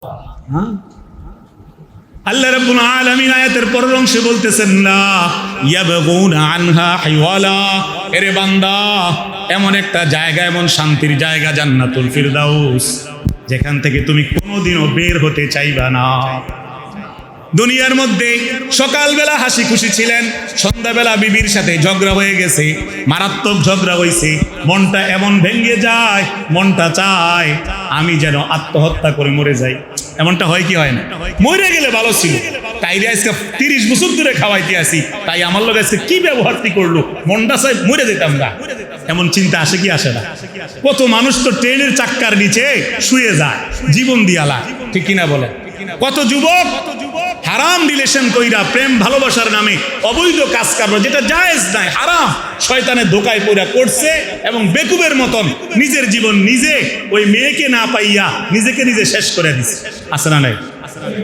হ্যাঁ, আল্লাহ রাব্বুল আলামিন আয়াতের পরের অংশে বলতেছেন না ইয়াবগুনা আনহা হিওয়ালা, এরে বান্দা এমন একটা জায়গা, এমন শান্তির জায়গা জান্নাতুল ফিরদাউস, যেখান থেকে তুমি কোনোদিনও বের হতে চাইবা না। দুনিয়ার মধ্যে সকালবেলা হাসি খুশি ছিলেন, সন্ধ্যাবেলা বিবির সাথে ঝগড়া হয়ে গেছে, মারাত্মক ঝগড়া হয়েছে, মনটা এমন ভেঙে যায়, মনটা চায় আমি যেন আত্মহত্যা করে মরে যাই। এমনটা হয় কি হয় না? মরে গেলে ভালো ছিল, তাই আজকে 30 বছর ধরে খাওয়াইতে আসি, তাই আমার লোক আজকে কি ব্যবহারটি করলো, মনটা চাই মরে যেতাম না। এমন চিন্তা আসে কি আসে না? কত মানুষ তো ট্রেনের চাক্কার নিচে শুয়ে যায় জীবন দিয়ালা, ঠিক কিনা বলে? কত যুবক হারাম রিলেশন কইরা প্রেম ভালোবাসার নামে অবৈধ কাজ কারবার, যেটা জায়েজ নাই, হারাম, শয়তানের ধোকায় পড়া করছে এবং বেকুবের মতন নিজের জীবন নিজে ওই মেয়েকে না পাইয়া নিজেকে নিজে শেষ করে দিছে। আছে না নাই?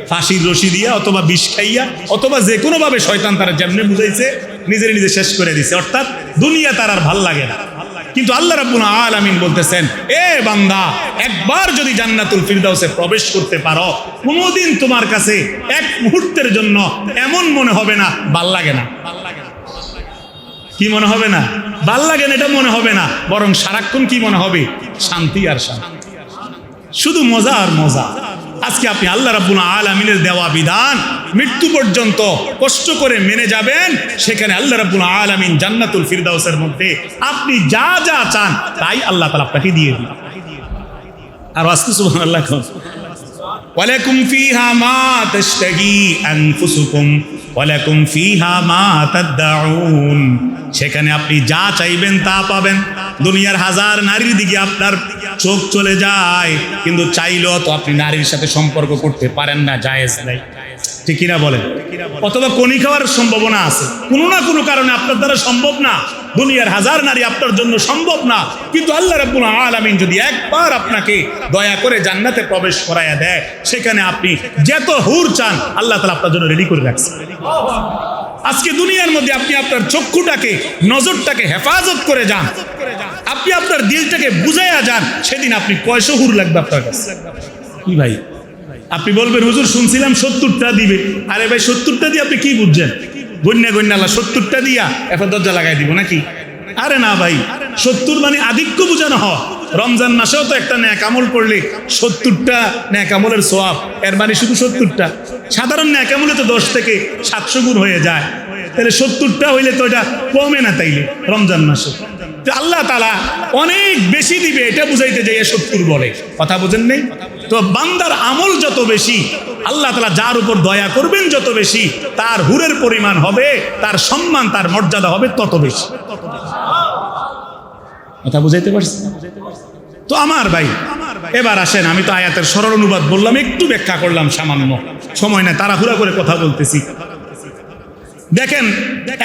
ফাঁসির রশি দিয়া অথবা বিষ খাইয়া অথবা যে কোনো ভাবে শয়তান তারা যেমনে বুঝাইছে নিজের নিজে শেষ করে দিছে, অর্থাৎ দুনিয়া তার আর ভাল লাগে না। কিন্তু আল্লাহ রাব্বুল আলামিন বলতেছেন, এ বান্দা, একবার যদি জান্নাতুল ফিরদাউসে প্রবেশ করতে পারো, কোনোদিন তোমার কাছে এক মুহূর্তের জন্য এমন মনে হবে না ভাল লাগে না। কি মনে হবে না? ভাল লাগে না, এটা মনে হবে না, বরং সারাক্ষণ কি মনে হবে? শান্তি আর শান্তি, শুধু মজা আর মজা। আজকে আপনি আল্লাহ রাব্বুল আলামিনের দেওয়া বিধান মৃত্যু পর্যন্ত কষ্ট করে মেনে যাবেন, সেখানে আল্লাহ রাব্বুল আলামিন জান্নাতুল ফিরদাউসের মধ্যে আপনি যা যা চান তাই আল্লাহ তাআলা আপনাকে দিয়ে দিবেন। আর আজকে সুবহানাল্লাহ, ওয়ালাকুম ফিহা মা তাশতাহি আনফুসুকুম ওয়ালাকুম ফিহা মা তাদউন, সেখানে আপনি যা চাইবেন তা পাবেন। দুনিয়ার হাজার নারীর দিকে আপনার চোখ চলে যায়, কিন্তু চাইলেও তো আপনি নারীর সাথে সম্পর্ক করতে পারেন না, জায়েজ নাই, ঠিক কিনা বলেন? অথবা কনি খাওয়ার সম্ভাবনা আছে, কোনো না কোনো কারণে আপনার দ্বারা সম্ভব না, দুনিয়ার হাজার নারী আপনার জন্য সম্ভব না। কিন্তু আল্লাহ রাব্বুল আলামিন যদি একবার আপনাকে দয়া করে জান্নাতে প্রবেশ করায়া দেয়, সেখানে আপনি যত হুর চান আল্লাহ তাআলা আপনার জন্য রেডি করে রাখছে। আজকে দুনিয়ার মধ্যে আপনি আপনার চক্ষুটাকে, নজরটাকে হেফাজত করে যান, আপনি আপনার দিলটাকে বুঝাইয়া যান, সেদিন আপনি 100 হুর লাগবে আপনার কাছে। কি ভাই, আপনি বলবেন হুজুর শুনছিলাম 70টা দিবে। আরে ভাই, 70টা দিয়ে আপনি কি বুঝছেন? গন্যা আল্লাহ 70টা দিয়া এখন দরজা লাগাই দিব নাকি? আরে না ভাই, 70 মানে আধিক্য বুঝানো হয়। রমজান মাসেও তো একটা ন্যাক আমল করলে 70টা ন্যাক আমলের সওয়াব, এর মানে শুধু 70টা। সাধারণ ন্যাক আমলে তো 10 থেকে 700 গুণ হয়ে যায়, তাহলে 70টা হইলে তো এটা কমে না তাইলে রমজান মাসে। আল্লাহ তাআলা অনেক বেশি দিবে, এটা বুঝাইতে যাইয়া 70 বলে, কথা বুঝেন নেই? তো বান্দার আমল যত বেশি, আল্লাহ তাআলা যার উপর দয়া করবেন যত বেশি, তার হুরের পরিমাণ হবে, তার সম্মান, তার মর্যাদা হবে তত বেশি। কথা বুঝাইতে পারছি? তো আমার ভাই, এবার আসেন, আমি তো আয়াতের সরল অনুবাদ বললাম, একটু ব্যাখ্যা করলাম সামান্য, সময় নাই, তাড়াহুড়া করে কথা বলতেছি। দেখেন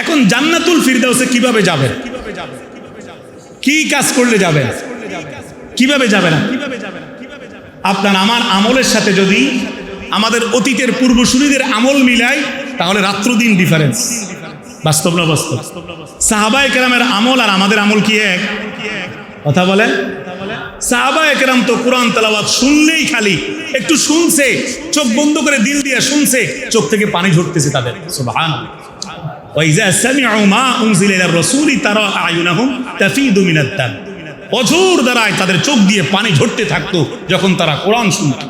এখন জান্নাতুল ফিরদাউসে কিভাবে যাবেন, কি কাজ করলে যাবেন, কিভাবে যাবেন? আপনার আমার আমলের সাথে যদি আমাদের অতীতের পূর্বসূরীদের আমল মিলাই, তাহলে রাত্র দিন ডিফারেন্স। বাস্তব না বাস্তব? সাহাবায়ে কেরামের আমল আর আমাদের আমল কি এক? কথা বলেন। সাহাবায়ে কেরাম তো কোরআন তেলাওয়াত শুনলেই খালি একটু শুনছে, চোখ বন্ধ করে দিল দিয়ে শুনছে, চোখ থেকে পানি ঝরতেছে তাদের। সুবহানাল্লাহ। ওয়াইজা সামিউ মা উনজিলা ইলার রাসূলি তারা আয়ুনাহুম তাফিদু মিনাদ দাম, অঝোর দ্বারায় তাদের চোখ দিয়ে পানি ঝরতে থাকতো যখন তারা কোরআন শুনত,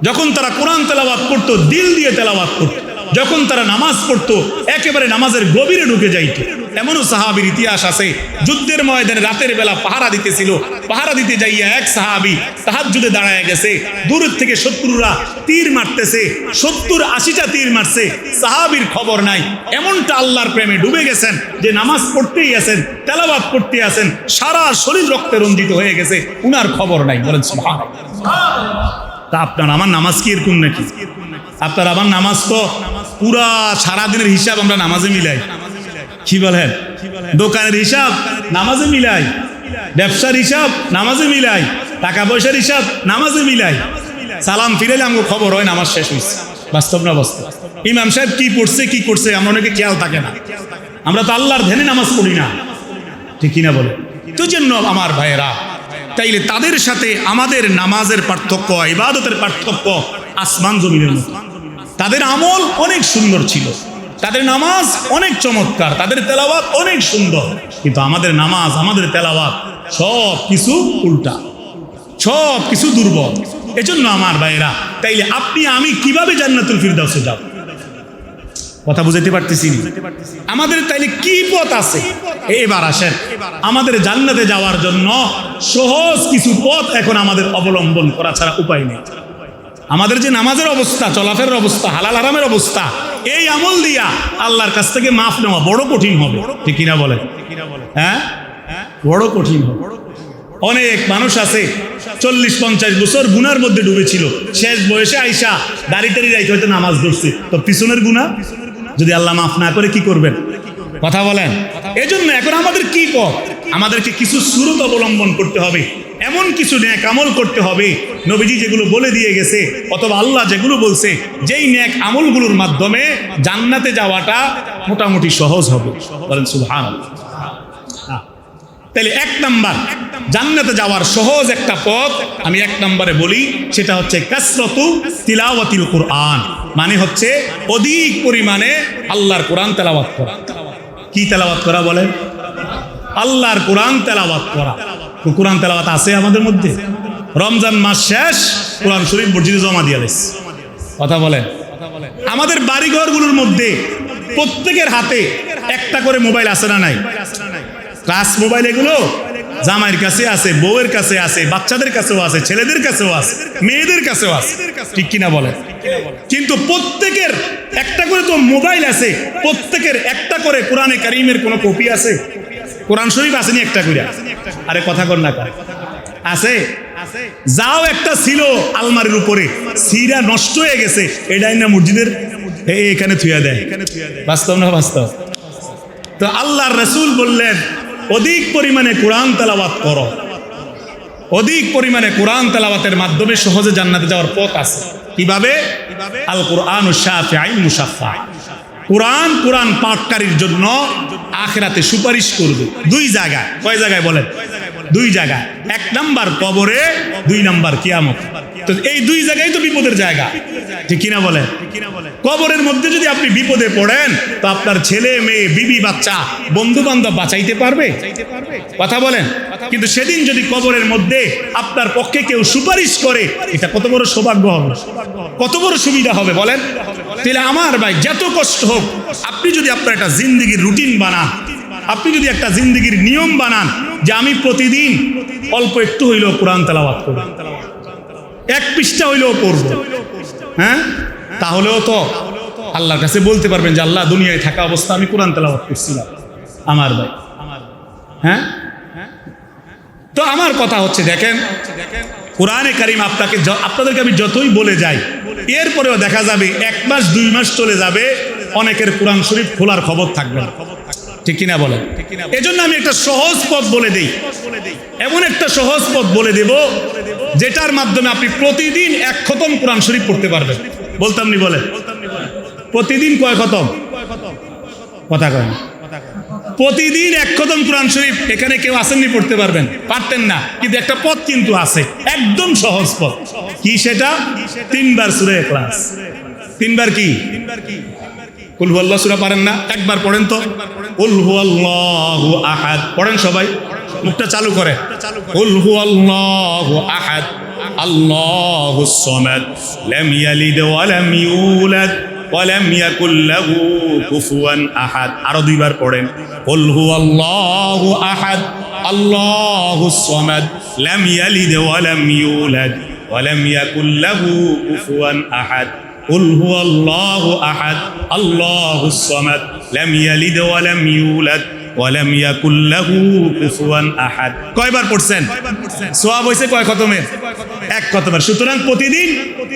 যখন তারা কোরআন তেলাওয়াত করতো, দিল দিয়ে তেলাওয়াত করতো, যখন তারা নামাজ পড়তো একেবারে নামাজের গভীরে ঢুকে যাইতো। এমনও সাহাবীর ইতিহাস আছে, যুদ্ধের ময়দানে রাতের বেলা পাহারা দিতেছিল, পাহারা দিতে যাইয়া এক সাহাবী তাহাজ্জুদে দাঁড়ায় গেছে, দূর থেকে শত্রুরা তীর মারতেছে, 70-80টা তীর মারছে, সাহাবীর খবর নাই। এমনটা আল্লাহর প্রেমে ডুবে গেছেন যে নামাজ পড়তেই আছেন, তেলাওয়াত করতে আছেন, সারা শরীর রক্তে রঞ্জিত হয়ে গেছে, উনার খবর নাই। বলেন সুবহানাল্লাহ। তা আপনার আমার নামাজ কি এরকম নাকি? আপনার আমার নামাজ তো পুরা সারাদিনের হিসাব আমরা নামাজে মিলাই। কি বলেন? দোকানের হিসাব নামাজে মিলাই, ব্যবসার হিসাব নামাজে মিলাই, টাকা পয়সার হিসাব নামাজে মিলাই, সালাম ফিরাইলে আমাকে খবর হয় নামাজ শেষ হয়েছে। বাস্তব না বাস্তব? ইমাম সাহেব কি পড়ছে কি করছে আমরা অনেকে খেয়াল থাকে না, আমরা তো আল্লাহর ধ্যানে নামাজ পড়ি না, ঠিক কিনা বলে? তো জন্য আমার ভাইয়েরা, তাইলে তাদের সাথে আমাদের নামাজের পার্থক্য, ইবাদতের পার্থক্য আসমান জমিনের মতো। তাদের আমল অনেক সুন্দর ছিল, তাদের নামাজ অনেক চমৎকার, তাদের তেলাওয়াত অনেক সুন্দর, কিন্তু আমাদের নামাজ, আমাদের তেলাওয়াত সব কিছু উল্টা, সব কিছু দুর্বল। এজন্য আমার ভাইরা, তাইলে আপনি আমি কিভাবে জান্নাতুল ফিরদাউসে যাব? কথা বুঝাইতে পারতেছি? আমাদের তাইলে কি পথ আছে? এবার আসেন, আমাদের জান্নাতে যাওয়ার জন্য সহজ কিছু পথ এখন আমাদের অবলম্বন করা ছাড়া উপায় নেই। আমাদের যে নামাজের অবস্থা, চলাফেরার অবস্থা, হালাল হারামের অবস্থা, এই আমল দিয়া আল্লাহর কাছ থেকে মাফ নেওয়া বড় কঠিন হবে, ঠিক কিনা বলেন? হ্যাঁ, বড় কঠিন হবে। অনেক মানুষ আছে 40-50 বছর গুনার মধ্যে ডুবেছিল, শেষ বয়সে আইসা দাড়ি টাড়ি রাইতে হয়তো নামাজ ধরছে, তো পিছনের গুনাহ যদি আল্লাহ মাফ না করে কি করবেন? কথা বলেন। এজন্য এখন আমাদের কি পথ? আমাদেরকে কিছু সুরত অবলম্বন করতে হবে, এমন কিছু নেক আমল করতে হবে নবীজি যেগুলো বলে দিয়ে গেছে, অথবা আল্লাহ যেগুলো বলছে, যেই নেক আমলগুলোর মাধ্যমে জান্নাতে যাওয়াটা মোটামুটি সহজ হবে। বলেন সুবহানাল্লাহ। তাহলে 1 নাম্বার জান্নাতে যাওয়ার সহজ একটা পথ আমি 1 নম্বরে বলি, সেটা হচ্ছে কাসরাতু তিলাওয়াতিল কুরআন, মানে হচ্ছে অধিক পরিমাণে আল্লাহর কোরআন তেলাওয়াত করা। কি তেলাওয়াত করা বলেন? আল্লাহর কোরআন তেলাওয়াত করা। কোরআন তেলাওয়াত আছে আমাদের মধ্যে? রমজান মাস শেষ, কোরআন শরীফ মসজিদে জমা দিয়ে দিয়েছে। কথা বলেন। আমাদের বাড়িঘরগুলোর মধ্যে প্রত্যেকের হাতে একটা করে মোবাইল আছে না নাই? ক্লাস মোবাইল এগুলো জামাইয়ের কাছে আছে, বউয়ের কাছে আছে, বাচ্চাদের কাছেও আছে, ছেলেদের কাছেও আছে, মেয়েদের কাছেও আছে, ঠিক কিনা বলেন? কিন্তু প্রত্যেকের একটা করে তো মোবাইল আছে, প্রত্যেকের একটা করে কোরআনে কারীমের কোনো কপি আছে? কোরআন শরীফ আসেনি একটা করে? আরে কথা কর না, আছে? যাও একটা ছিল আলমারির উপরে, সিরা নষ্ট হয়ে গেছে, এটাই না মসজিদের এখানে থুইয়া দেয়। বাস্তব না বাস্তব? তো আল্লাহর রাসূল বললেন অধিক পরিমাণে কোরআন তেলাওয়াত করো। অধিক পরিমাণে কোরআন তেলাওয়াতের মাধ্যমে সহজে জান্নাতে যাওয়ার পথ আছে। কিভাবে? আল কোরআনু শাফিঈন মুশাফফা। কোরআন পাঠকারীর জন্য আখিরাতে সুপারিশ করবে 2 জায়গায়। কয় জায়গায় বলেন? 2 জায়গায়। 1 নাম্বার কবরে, 2 নাম্বার কিয়ামত। তো এই 2 জায়গায় তো বিপদের জায়গা, ঠিক কিনা বলেন? কবরের মধ্যে যদি আপনি বিপদে পড়েন, তো আপনার ছেলে মেয়ে, বিবি বাচ্চা, বন্ধু বান্ধব বাঁচাইতে পারবে? কথা বলেন। কিন্তু সেদিন যদি কবরের মধ্যে আপনার পক্ষে কেউ সুপারিশ করে, এটা কত বড় সৌভাগ্য হবে, কত বড় সুবিধা হবে বলেন? তাহলে আমার ভাই, যত কষ্ট হোক, আপনি যদি আপনার একটা জিন্দেগির রুটিন বানান, আপনি যদি একটা জিন্দেগির নিয়ম বানান যে আমি প্রতিদিন অল্প একটু হইলেও কোরআন তেলাওয়াত করব, 1 পৃষ্ঠা হইলেও পড়ব, হ্যাঁ, তাহলেও তো আল্লাহর কাছে বলতে পারবেন যে আল্লাহ, দুনিয়ায় থাকা অবস্থা আমি কোরআন তেলাওয়াত করছিলাম। আমার ভাই, হ্যাঁ। তো আমার কথা হচ্ছে, দেখেন, কোরআনে কারীম আপনাদেরকে আমি যতই বলে যাই, এরপরেও দেখা যাবে 1 মাস 2 মাস চলে যাবে, অনেকের কোরআন শরীফ খোলার খবর থাকবে না, ঠিক কিনা বলেন? এজন্য আমি একটা সহজ পথ বলে দেই, এমন একটা সহজ পথ বলে দেব যেটার মাধ্যমে আপনি প্রতিদিন 1 খতম কোরআন শরীফ পড়তে পারবেন। বলতাম নি? বলে প্রতিদিন কয় খতম? কথা কয় না। প্রতিদিন 1 খতম কোরআন শরীফ এখানে কেউ আসেননি পড়তে পারবেন? পারতেন না, কিন্তু একটা পথ কিন্তু আছে, একদম সহজ পথ। কি সেটা? 3 বার সূরা ইখলাস। 3 বার কি? কুল হুয়াল্লাহু সূরা পারেন না? একবার পড়েন তো, কুল হুয়াল্লাহু আহাদ। পড়েন সবাই, মুখটা চালু করে। কুল হুয়াল্লাহু আহাদ আল্লাহুস সামাদ লাম ইয়ালিদ ওয়া লাম ইউলাদ ওয়া লাম ইয়াকুল লাহু কুফুয়ান আহাদ। আরো 2 বার পড়েন, কুল হুয়াল্লাহু আহাদ আল্লাহুস সামাদ লাম ইয়ালিদ ওয়া লাম ইউলাদ ওয়া লাম ইয়াকুল লাহু কুফুয়ান আহাদ। কুল হুয়াল্লাহু আহাদ আল্লাহুস সামাদ লাম ইয়ালিদ ওয়া লাম ইউলাদ ওয়া লাম ইয়াকুল লাহু কুফুয়ান আহাদ। কয়বার পড়ছেন? সওয়াব হইছে কয় খতমের? 1 খতমের। সুতরাং প্রতিদিন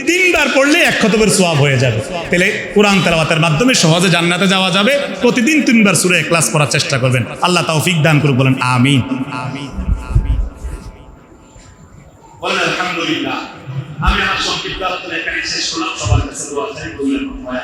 3 বার পড়লে 1 খতমের সওয়াব হয়ে যাবে। তাহলে কোরআন তেলাওয়াতের মাধ্যমে সহজে জান্নাতে যাওয়া যাবে। প্রতিদিন 3 বার সূরা ইখলাস পড়ার চেষ্টা করবেন। আল্লাহ তৌফিক দান করুক, বলেন আমিন। বলেন আলহামদুলিল্লাহ। আমি আমার সংক্ষিপ্ত আলোচনা এখানে শেষ করলাম। সবার কাছে দোয়া চাই, কবুল করুন।